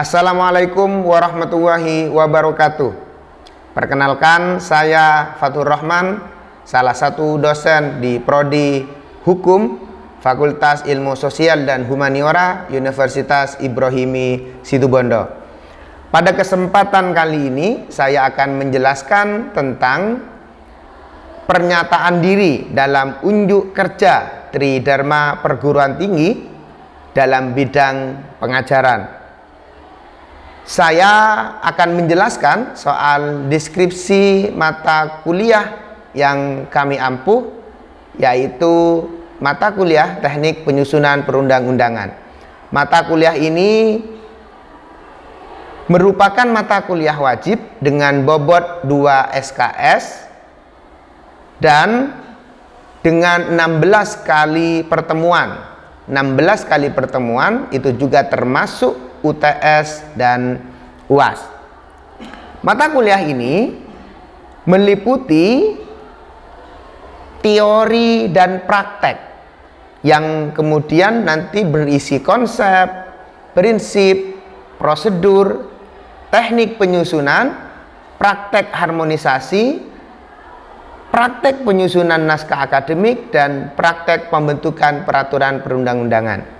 Assalamualaikum warahmatullahi wabarakatuh. Perkenalkan, saya Fathur Rahman, salah satu dosen di Prodi Hukum Fakultas Ilmu Sosial dan Humaniora Universitas Ibrahimi Situbondo. Pada kesempatan kali ini saya akan menjelaskan tentang pernyataan diri dalam unjuk kerja Tridharma Perguruan Tinggi dalam bidang pengajaran. Saya akan menjelaskan soal deskripsi mata kuliah yang kami ampuh, yaitu mata kuliah Teknik Penyusunan Perundang-undangan. Mata kuliah ini merupakan mata kuliah wajib dengan bobot 2 SKS dan dengan 16 kali pertemuan. 16 kali pertemuan itu juga termasuk UTS dan UAS. Mata kuliah ini meliputi teori dan praktek yang kemudian nanti berisi konsep, prinsip, prosedur, teknik penyusunan, praktek harmonisasi, praktek penyusunan naskah akademik, dan praktek pembentukan peraturan perundang-undangan.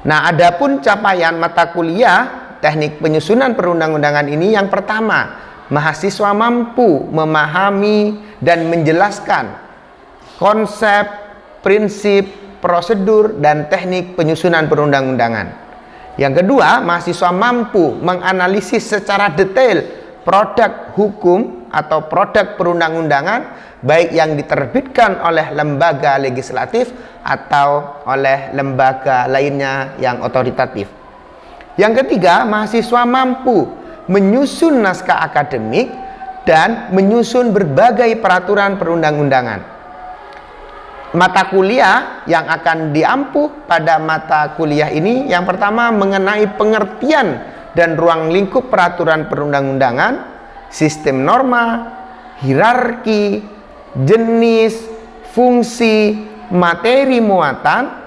Nah, adapun capaian mata kuliah Teknik Penyusunan Perundang-undangan ini, yang pertama, mahasiswa mampu memahami dan menjelaskan konsep, prinsip, prosedur, dan teknik penyusunan perundang-undangan. Yang kedua, mahasiswa mampu menganalisis secara detail produk hukum atau produk perundang-undangan, baik yang diterbitkan oleh lembaga legislatif atau oleh lembaga lainnya yang otoritatif. Yang ketiga, mahasiswa mampu menyusun naskah akademik dan menyusun berbagai peraturan perundang-undangan. Mata kuliah yang akan diampuh pada mata kuliah ini, yang pertama mengenai pengertian dan ruang lingkup peraturan perundang-undangan, sistem norma, hierarki, jenis, fungsi, materi muatan,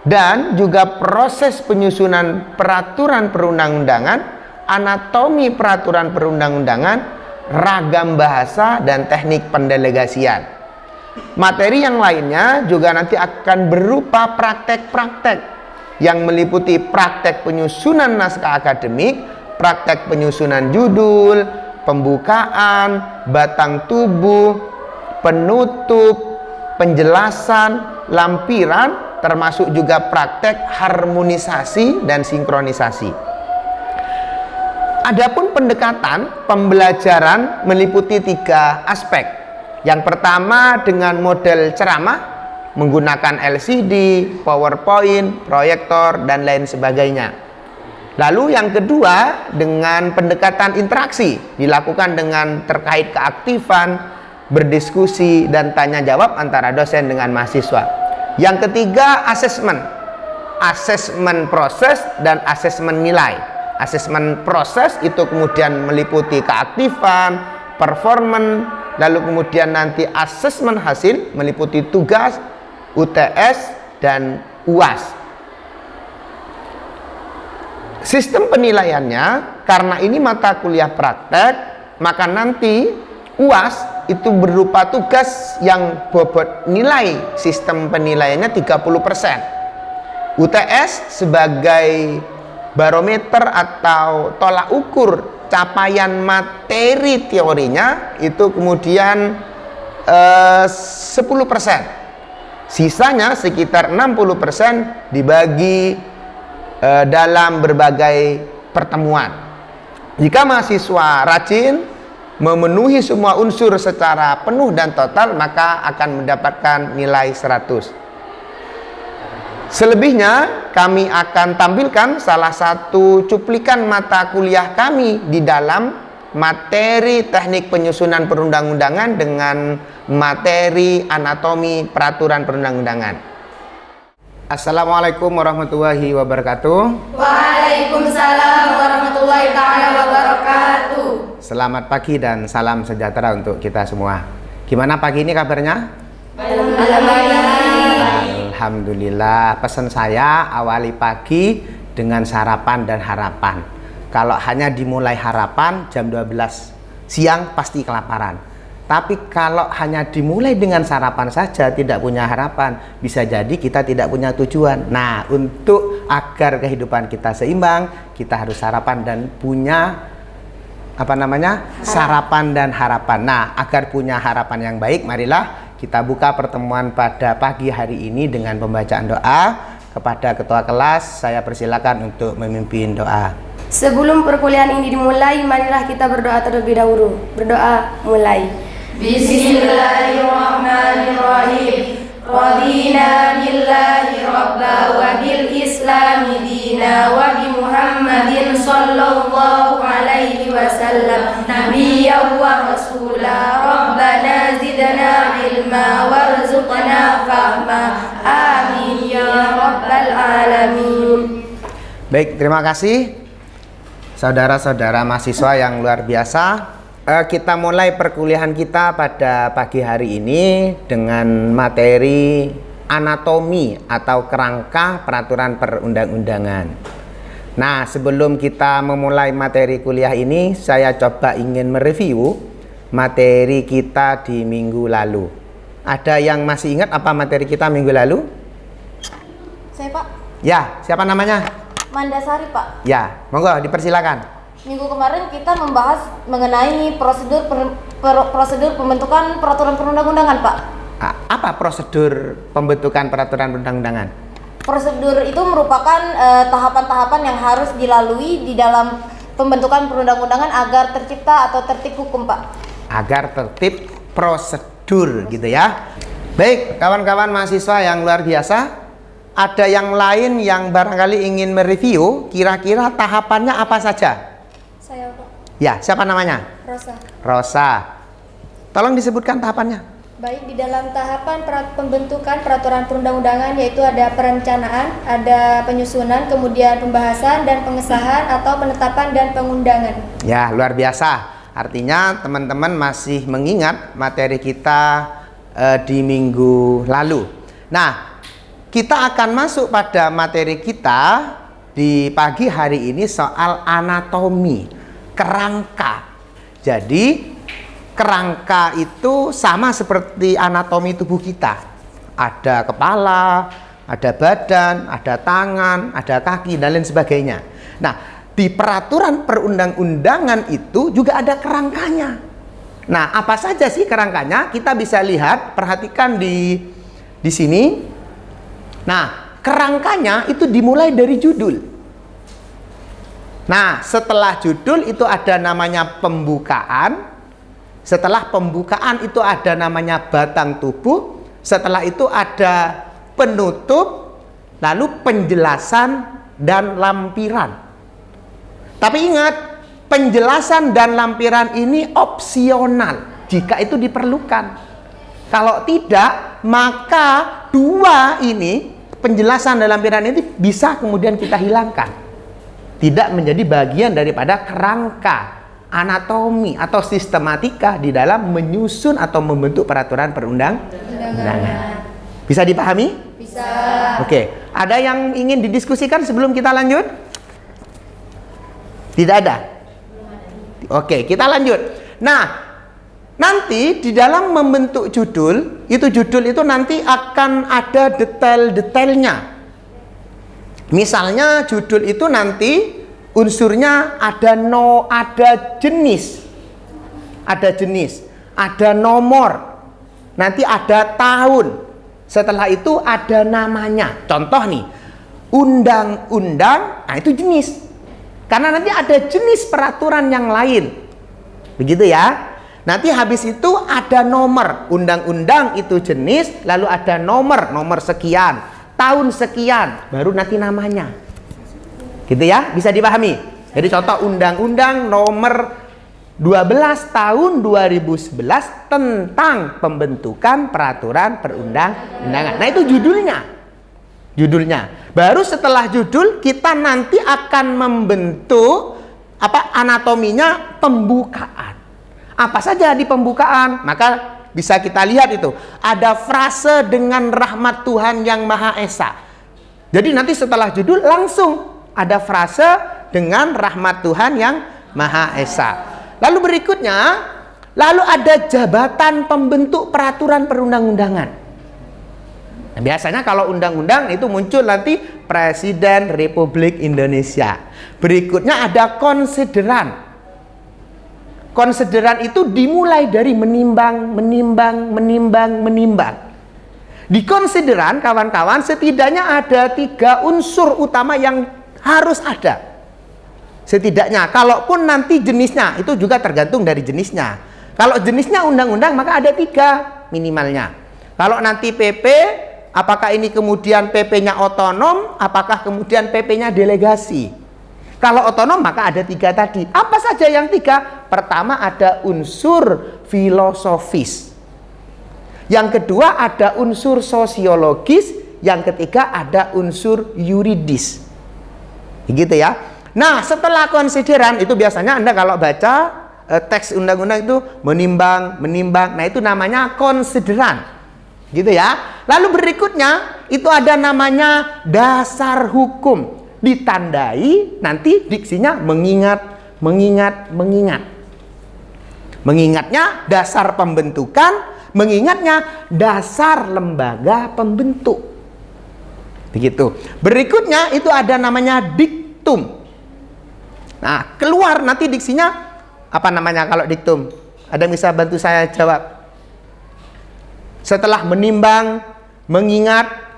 dan juga proses penyusunan peraturan perundang-undangan, anatomi peraturan perundang-undangan, ragam bahasa, dan teknik pendelegasian. Materi yang lainnya juga nanti akan berupa praktek-praktek yang meliputi praktek penyusunan naskah akademik, praktek penyusunan judul, pembukaan, batang tubuh, penutup, penjelasan, lampiran, termasuk juga praktek harmonisasi dan sinkronisasi. Adapun pendekatan pembelajaran meliputi 3 aspek. Yang pertama dengan model ceramah menggunakan LCD, PowerPoint, proyektor, dan lain sebagainya. Lalu yang kedua dengan pendekatan interaksi, dilakukan dengan terkait keaktifan, berdiskusi, dan tanya jawab antara dosen dengan mahasiswa. Yang ketiga asesmen, asesmen proses dan asesmen nilai. Asesmen proses itu kemudian meliputi keaktifan, performan, lalu kemudian nanti asesmen hasil meliputi tugas, UTS, dan UAS. Sistem penilaiannya, karena ini mata kuliah praktek, maka nanti UAS itu berupa tugas yang bobot nilai sistem penilaiannya 30%. UTS sebagai barometer atau tolak ukur capaian materi teorinya itu kemudian 10%. Sisanya sekitar 60% dibagi dalam berbagai pertemuan. Jika mahasiswa rajin memenuhi semua unsur secara penuh dan total, maka akan mendapatkan nilai 100. Selebihnya kami akan tampilkan salah satu cuplikan mata kuliah kami di dalam materi teknik penyusunan perundang-undangan dengan materi anatomi peraturan perundang-undangan. Assalamualaikum warahmatullahi wabarakatuh. Waalaikumsalam warahmatullahi ta'ala wabarakatuh. Selamat pagi dan salam sejahtera untuk kita semua. Gimana pagi ini kabarnya? Alhamdulillah. Pesan saya awali pagi dengan sarapan dan harapan. Kalau hanya dimulai harapan jam 12 siang pasti kelaparan. Tapi kalau hanya dimulai dengan sarapan saja, tidak punya harapan, bisa jadi kita tidak punya tujuan. Nah, untuk agar kehidupan kita seimbang, kita harus sarapan dan punya sarapan dan harapan. Nah, agar punya harapan yang baik, marilah kita buka pertemuan pada pagi hari ini dengan pembacaan doa. Kepada ketua kelas, saya persilakan untuk memimpin doa. Sebelum perkuliahan ini dimulai, marilah kita berdoa terlebih dahulu. Berdoa mulai. Bismillahirrahmanirrahim. Radina billahi rabba wa bil islami dina wa bi Muhammadin sallallahu alaihi wasallam nabiyyan wa rasula. Rabbana zidna ilma warzuqna fahma. Amin ya rabbal alamin. Baik, terima kasih saudara-saudara mahasiswa yang luar biasa. Kita mulai perkuliahan kita pada pagi hari ini dengan materi anatomi atau kerangka peraturan perundang-undangan. Nah, sebelum kita memulai materi kuliah ini, saya coba ingin mereview materi kita di minggu lalu. Ada yang masih ingat apa materi kita minggu lalu? Saya, Pak. Ya, siapa namanya? Mandasari, Pak. Ya, monggo dipersilakan. Minggu kemarin kita membahas mengenai prosedur pembentukan peraturan perundang-undangan, Pak. Apa prosedur pembentukan peraturan perundang-undangan? Prosedur itu merupakan tahapan-tahapan yang harus dilalui di dalam pembentukan perundang-undangan agar tercipta atau tertib hukum, Pak. Agar tertib prosedur gitu ya. Baik, kawan-kawan mahasiswa yang luar biasa, ada yang lain yang barangkali ingin mereview kira-kira tahapannya apa saja? Saya, Pak. Ya, siapa namanya? Rosa. Tolong disebutkan tahapannya. Baik, di dalam tahapan pembentukan peraturan perundang-undangan yaitu ada perencanaan, ada penyusunan, kemudian pembahasan dan pengesahan atau penetapan dan pengundangan. Ya, luar biasa. Artinya teman-teman masih mengingat materi kita di minggu lalu. Nah, kita akan masuk pada materi kita di pagi hari ini soal anatomi, kerangka. Jadi kerangka itu sama seperti anatomi tubuh kita. Ada kepala, ada badan, ada tangan, ada kaki, dan lain sebagainya. Nah, di peraturan perundang-undangan itu juga ada kerangkanya. Nah, apa saja sih kerangkanya? Kita bisa lihat, perhatikan di sini. Nah, kerangkanya itu dimulai dari judul. Nah, setelah judul itu ada namanya pembukaan. Setelah pembukaan itu ada namanya batang tubuh. Setelah itu ada penutup, lalu penjelasan dan lampiran. Tapi ingat, penjelasan dan lampiran ini opsional jika itu diperlukan. Kalau tidak, maka dua ini, penjelasan dan lampiran ini bisa kemudian kita hilangkan. Tidak menjadi bagian daripada kerangka anatomi atau sistematika di dalam menyusun atau membentuk peraturan perundang-undangan. Bisa dipahami? Bisa. Oke, ada yang ingin didiskusikan sebelum kita lanjut? Tidak ada? Oke, kita lanjut. Nah, nanti di dalam membentuk judul itu nanti akan ada detail-detailnya. Misalnya judul itu nanti unsurnya ada jenis, ada nomor, nanti ada tahun. Setelah itu ada namanya. Contoh nih, undang-undang, nah itu jenis. Karena nanti ada jenis peraturan yang lain. Begitu ya. Nanti habis itu ada nomor. Undang-undang itu jenis, lalu ada nomor sekian, tahun sekian, baru nanti namanya. Gitu ya, bisa dipahami. Jadi contoh undang-undang nomor 12 tahun 2011 tentang pembentukan peraturan perundang-undangan. Nah, itu judulnya. Baru setelah judul kita nanti akan membentuk anatominya, pembukaan. Apa saja di pembukaan? Maka bisa kita lihat itu. Ada frase dengan rahmat Tuhan yang Maha Esa. Jadi nanti setelah judul langsung ada frase dengan rahmat Tuhan yang Maha Esa. Lalu berikutnya, lalu ada jabatan pembentuk peraturan perundang-undangan. Nah, biasanya kalau undang-undang itu muncul nanti Presiden Republik Indonesia. Berikutnya ada konsideran. Konsideran itu dimulai dari menimbang. Di konsideran, kawan-kawan, setidaknya ada 3 unsur utama yang harus ada. Setidaknya, kalaupun nanti jenisnya, itu juga tergantung dari jenisnya. Kalau jenisnya undang-undang, maka ada 3 minimalnya. Kalau nanti PP, apakah ini kemudian PP-nya otonom, apakah kemudian PP-nya delegasi? Kalau otonom maka ada 3 tadi. Apa saja yang 3? Pertama ada unsur filosofis. Yang kedua ada unsur sosiologis. Yang ketiga ada unsur yuridis. Begitu ya. Nah, setelah konsideran itu biasanya Anda kalau baca teks undang-undang itu menimbang. Nah, itu namanya konsideran. Gitu ya. Lalu berikutnya itu ada namanya dasar hukum. Ditandai nanti diksinya mengingat. Mengingatnya dasar pembentukan, mengingatnya dasar lembaga pembentuk. Begitu. Berikutnya itu ada namanya diktum. Nah, keluar nanti diksinya apa namanya kalau diktum? Ada yang bisa bantu saya jawab? Setelah menimbang, mengingat,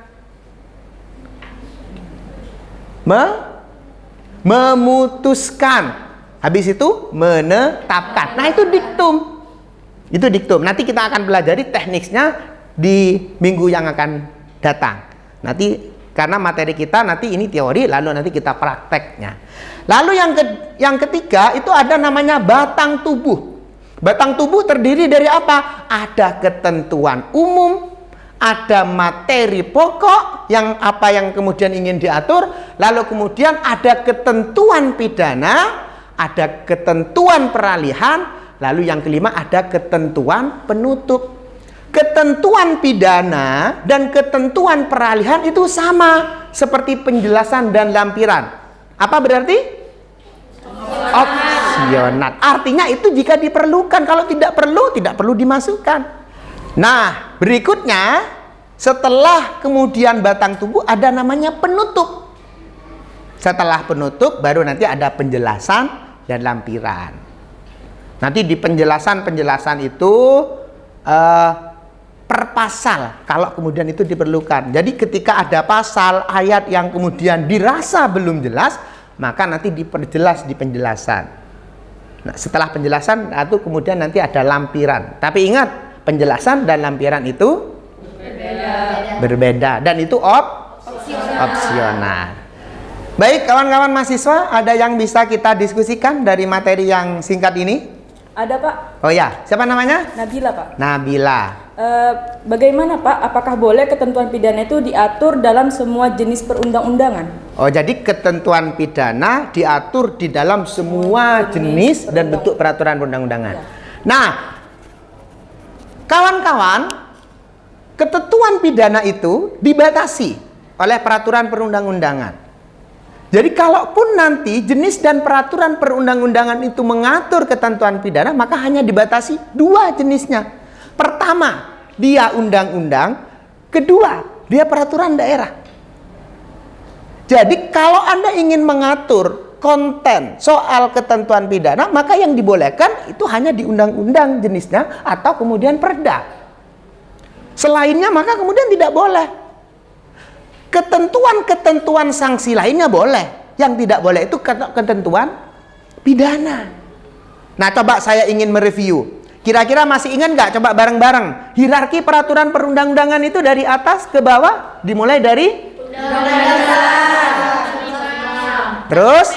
memutuskan, habis itu menetapkan. Nah, itu diktum. Itu diktum. Nanti kita akan pelajari tekniknya di minggu yang akan datang. Nanti karena materi kita nanti ini teori, lalu nanti kita prakteknya. Lalu yang ketiga itu ada namanya batang tubuh. Batang tubuh terdiri dari apa? Ada ketentuan umum, ada materi pokok yang kemudian ingin diatur, lalu kemudian ada ketentuan pidana, ada ketentuan peralihan, lalu yang kelima ada ketentuan penutup. Ketentuan pidana dan ketentuan peralihan itu sama seperti penjelasan dan lampiran. Apa berarti? Opsional. Artinya itu jika diperlukan, kalau tidak perlu dimasukkan. Nah, berikutnya setelah kemudian batang tubuh ada namanya penutup. Setelah penutup baru nanti ada penjelasan dan lampiran. Nanti di penjelasan itu per pasal kalau kemudian itu diperlukan. Jadi ketika ada pasal ayat yang kemudian dirasa belum jelas, maka nanti diperjelas di penjelasan. Nah, setelah penjelasan itu kemudian nanti ada lampiran. Tapi ingat, penjelasan dan lampiran itu berbeda dan itu opsional. Baik, kawan-kawan mahasiswa, ada yang bisa kita diskusikan dari materi yang singkat ini? Ada, Pak. Oh ya, siapa namanya? Nabila, Pak. Nabila. Bagaimana, Pak? Apakah boleh ketentuan pidana itu diatur dalam semua jenis perundang-undangan? Oh, jadi ketentuan pidana diatur di dalam semua jenis dan bentuk peraturan perundang-undangan. Nah, kawan-kawan, ketentuan pidana itu dibatasi oleh peraturan perundang-undangan. Jadi kalaupun nanti jenis dan peraturan perundang-undangan itu mengatur ketentuan pidana, maka hanya dibatasi 2 jenisnya. Pertama, dia undang-undang. Kedua, dia peraturan daerah. Jadi kalau Anda ingin mengatur konten soal ketentuan pidana, maka yang dibolehkan itu hanya di undang-undang jenisnya atau kemudian perda. Selainnya maka kemudian tidak boleh. Ketentuan-ketentuan sanksi lainnya boleh. Yang tidak boleh itu ketentuan pidana. Nah, coba saya ingin mereview. Kira-kira masih ingat nggak? Coba bareng-bareng. Hierarki peraturan perundang-undangan itu dari atas ke bawah. Dimulai dari? Terus?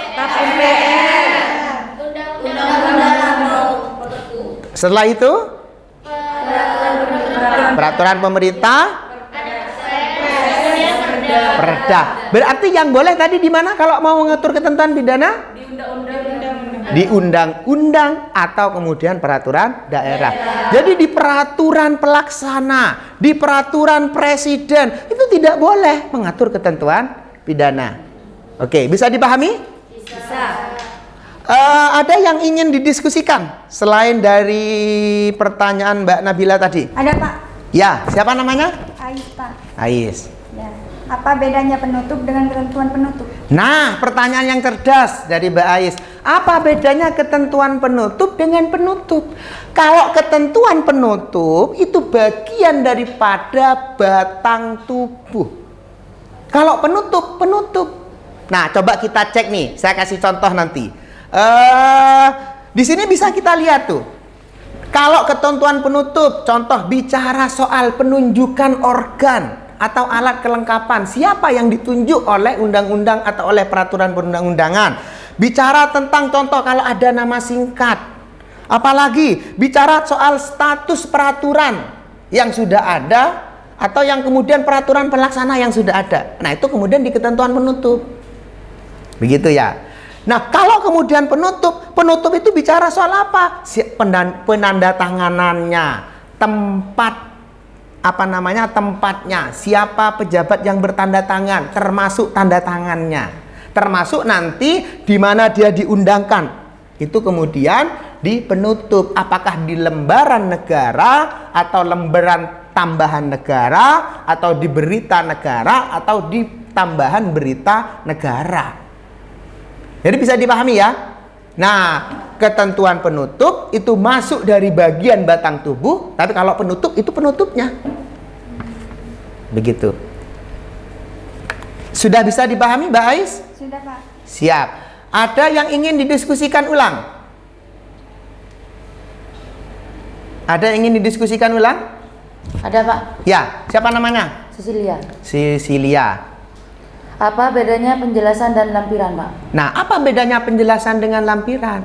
Setelah itu? Peraturan pemerintah? Perda. Berarti yang boleh tadi di mana kalau mau mengatur ketentuan pidana? Di undang-undang atau kemudian peraturan daerah. Jadi di peraturan pelaksana, di peraturan presiden itu tidak boleh mengatur ketentuan pidana. Oke, bisa dipahami? Bisa. Ada yang ingin didiskusikan selain dari pertanyaan Mbak Nabila tadi? Ada Pak, Ya, siapa namanya? Ais Pak. Ais. Ya. Apa bedanya penutup dengan ketentuan penutup? Nah, pertanyaan yang cerdas dari Mbak Ais. Apa bedanya ketentuan penutup dengan penutup? Kalau ketentuan penutup itu bagian daripada batang tubuh. Kalau penutup, penutup. Nah, coba kita cek nih. Saya kasih contoh nanti. Di sini bisa kita lihat tuh. Kalau ketentuan penutup, contoh bicara soal penunjukan organ atau alat kelengkapan, siapa yang ditunjuk oleh undang-undang atau oleh peraturan perundang-undangan. Bicara tentang contoh kalau ada nama singkat. Apalagi bicara soal status peraturan yang sudah ada atau yang kemudian peraturan pelaksana yang sudah ada. Nah, itu kemudian di ketentuan penutup. Begitu ya. Nah, kalau kemudian penutup itu bicara soal apa? Penandatanganannya, tempatnya, siapa pejabat yang bertanda tangan, termasuk tanda tangannya, termasuk nanti di mana dia diundangkan. Itu kemudian di penutup, apakah di lembaran negara atau lembaran tambahan negara atau di berita negara atau di tambahan berita negara. Jadi bisa dipahami ya. Nah, ketentuan penutup itu masuk dari bagian batang tubuh, tapi kalau penutup itu penutupnya. Begitu. Sudah bisa dipahami, Mbak Ais? Sudah Pak. Siap. Ada yang ingin didiskusikan ulang? Ada yang ingin didiskusikan ulang? Ada Pak, Ya, siapa namanya? Cecilia. Cecilia. Apa bedanya penjelasan dan lampiran Pak? Nah, apa bedanya penjelasan dengan lampiran?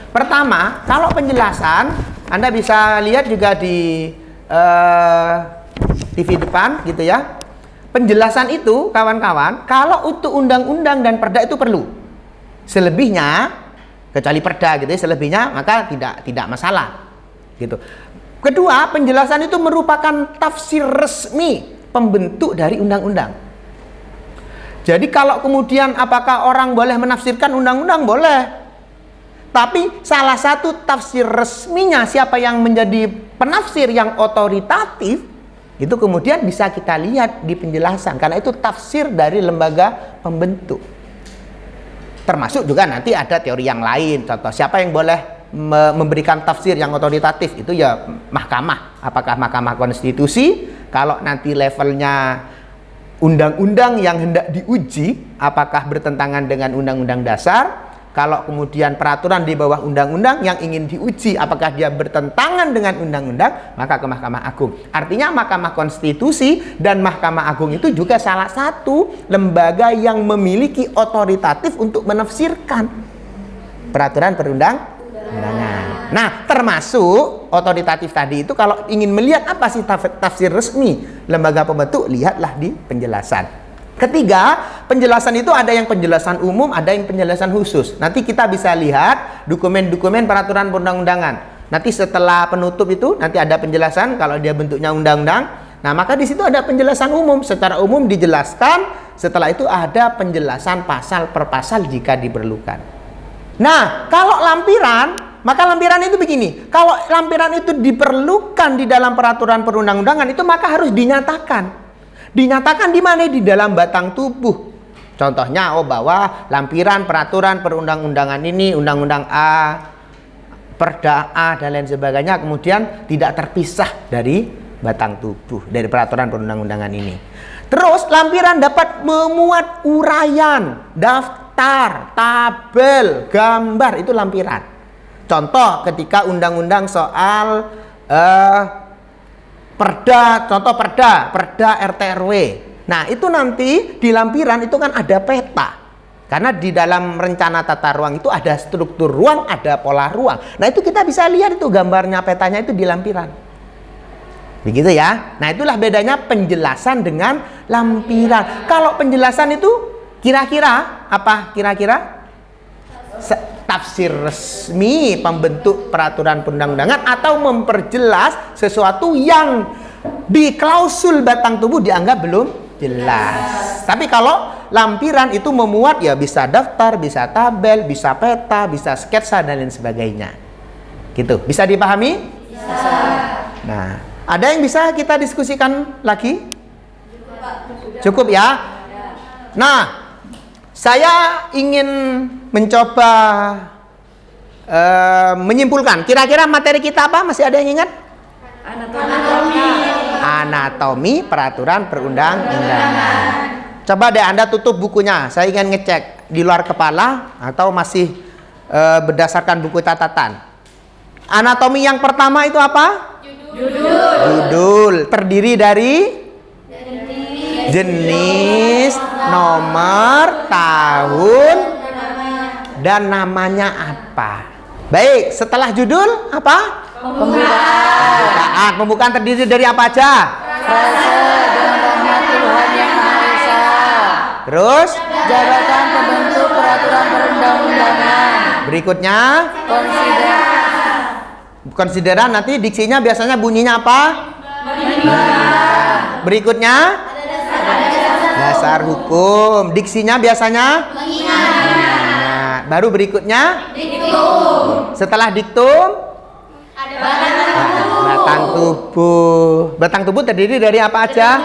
Pertama, kalau penjelasan, Anda bisa lihat juga di TV depan gitu ya. Penjelasan itu, kawan-kawan, kalau untuk undang-undang dan perda itu perlu. Selebihnya, kecuali perda gitu ya, selebihnya maka tidak masalah. Gitu. Kedua, penjelasan itu merupakan tafsir resmi pembentuk dari undang-undang. Jadi kalau kemudian apakah orang boleh menafsirkan undang-undang? Boleh. Tapi salah satu tafsir resminya siapa yang menjadi penafsir yang otoritatif, itu kemudian bisa kita lihat di penjelasan. Karena itu tafsir dari lembaga pembentuk. Termasuk juga nanti ada teori yang lain. Contoh, siapa yang boleh memberikan tafsir yang otoritatif? Itu ya mahkamah. Apakah Mahkamah Konstitusi? Kalau nanti levelnya undang-undang yang hendak diuji apakah bertentangan dengan undang-undang dasar. Kalau kemudian peraturan di bawah undang-undang yang ingin diuji apakah dia bertentangan dengan undang-undang, maka ke Mahkamah Agung. Artinya Mahkamah Konstitusi dan Mahkamah Agung itu juga salah satu lembaga yang memiliki otoritatif untuk menafsirkan peraturan perundang-undangan. Nah, termasuk otoritatif tadi itu kalau ingin melihat apa sih tafsir resmi lembaga pembentuk, lihatlah di penjelasan. Ketiga, penjelasan itu ada yang penjelasan umum, ada yang penjelasan khusus. Nanti kita bisa lihat dokumen-dokumen peraturan perundang-undangan. Nanti setelah penutup itu nanti ada penjelasan kalau dia bentuknya undang-undang. Nah, maka di situ ada penjelasan umum, secara umum dijelaskan. Setelah itu ada penjelasan pasal per pasal jika diperlukan. Nah, kalau lampiran, maka lampiran itu begini, kalau lampiran itu diperlukan di dalam peraturan perundang-undangan itu maka harus dinyatakan. Dinyatakan di mana? Di dalam batang tubuh. Contohnya, bahwa lampiran peraturan perundang-undangan ini, undang-undang A, perda A, dan lain sebagainya, kemudian tidak terpisah dari batang tubuh, dari peraturan perundang-undangan ini. Terus, lampiran dapat memuat uraian, daftar, tabel, gambar, itu lampiran. Contoh ketika undang-undang soal perda, contoh perda RT/RW. Nah, itu nanti di lampiran itu kan ada peta. Karena di dalam rencana tata ruang itu ada struktur ruang, ada pola ruang. Nah, itu kita bisa lihat itu gambarnya, petanya itu di lampiran. Begitu ya. Nah, itulah bedanya penjelasan dengan lampiran. Kalau penjelasan itu kira-kira apa? Kira-kira tafsir resmi pembentuk peraturan perundang-undangan atau memperjelas sesuatu yang di klausul batang tubuh dianggap belum jelas. Tapi kalau lampiran itu memuat ya bisa daftar, bisa tabel, bisa peta, bisa sketsa dan lain sebagainya. Gitu. Bisa dipahami? Bisa. Nah, ada yang bisa kita diskusikan lagi? Cukup ya? Nah, saya ingin mencoba menyimpulkan. Kira-kira materi kita apa? Masih ada yang ingat? Anatomi peraturan perundang-undangan. Coba deh Anda tutup bukunya. Saya ingin ngecek di luar kepala atau masih berdasarkan buku catatan. Anatomi yang pertama itu apa? Judul. Terdiri dari jenis, nomor, tahun, dan namanya apa. Baik, setelah judul apa? Pembukaan. Pembukaan terdiri dari apa aja? Frase dengan rahmat Tuhan Yang Maha Esa. Terus? Jabatan pembentuk peraturan perundang-undangan. Berikutnya? Konsideran. Nanti diksinya biasanya bunyinya apa? Berikutnya? Dasar hukum. Diksinya biasanya? Nah, baru berikutnya? Setelah diktum? Batang tubuh. Batang tubuh terdiri dari apa aja?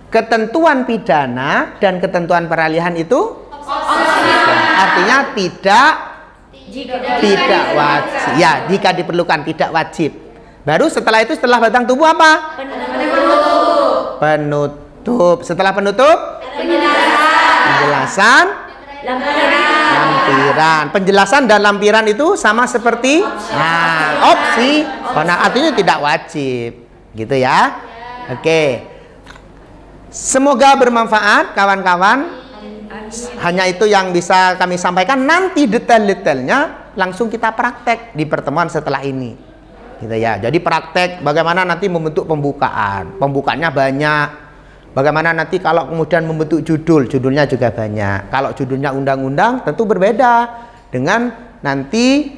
Ketentuan pidana dan ketentuan peralihan itu artinya tidak wajib. Ya, jika diperlukan tidak wajib. Baru setelah itu, setelah batang tubuh apa? Penutup. Setelah penutup? Penjelasan. Lampiran. Penjelasan dan lampiran itu sama seperti opsi. Nah, artinya tidak wajib. Gitu ya. Oke. Semoga bermanfaat kawan-kawan. Hanya itu yang bisa kami sampaikan. Nanti detail-detailnya langsung kita praktek di pertemuan setelah ini. Gitu ya. Jadi praktek bagaimana nanti membentuk pembukaan. Pembukaannya banyak. Bagaimana nanti kalau kemudian membentuk judul. Judulnya juga banyak. Kalau judulnya undang-undang tentu berbeda dengan nanti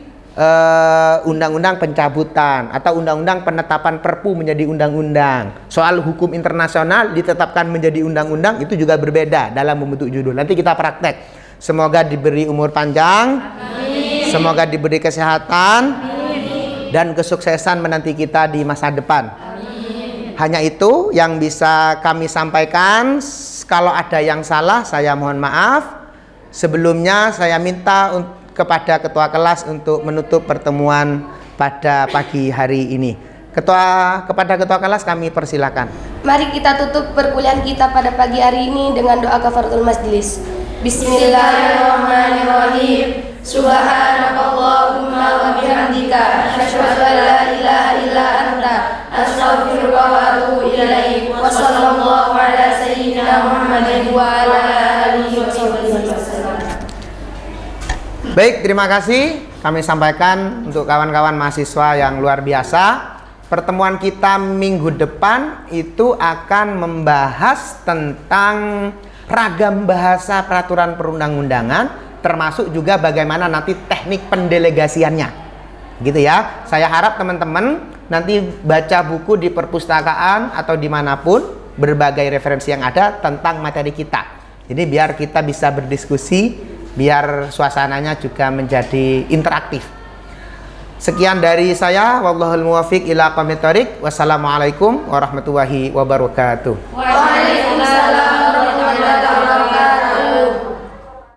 undang-undang pencabutan atau undang-undang penetapan Perpu menjadi undang-undang. Soal hukum internasional ditetapkan menjadi undang-undang itu juga berbeda dalam membentuk judul. Nanti kita praktek. Semoga diberi umur panjang. Amin. Semoga diberi kesehatan. Amin. Dan kesuksesan menanti kita di masa depan. Amin. Hanya itu yang bisa kami sampaikan. Kalau ada yang salah saya mohon maaf. Sebelumnya saya minta kepada ketua kelas untuk menutup pertemuan pada pagi hari ini. Kepada ketua kelas kami persilakan. Mari kita tutup perkuliahan kita pada pagi hari ini dengan doa kafaratul majelis. Bismillahirrahmanirrahim. Subhanakallahumma wa bihamdika asyhadu an la ilaha illa anta astaghfiruka wa atubu ilaik. Wa sallallahu ala sayyidina Muhammadin wa ala alihi wasallam. Baik, terima kasih. Kami sampaikan untuk kawan-kawan mahasiswa yang luar biasa. Pertemuan kita minggu depan itu akan membahas tentang ragam bahasa peraturan perundang-undangan, termasuk juga bagaimana nanti teknik pendelegasiannya. Gitu ya. Saya harap teman-teman nanti baca buku di perpustakaan atau dimanapun, berbagai referensi yang ada tentang materi kita. Jadi biar kita bisa berdiskusi, biar suasananya juga menjadi interaktif. Sekian dari saya, wallahul muwaffiq ila aqwamit thoriq. Wassalamualaikum warahmatullahi wabarakatuh.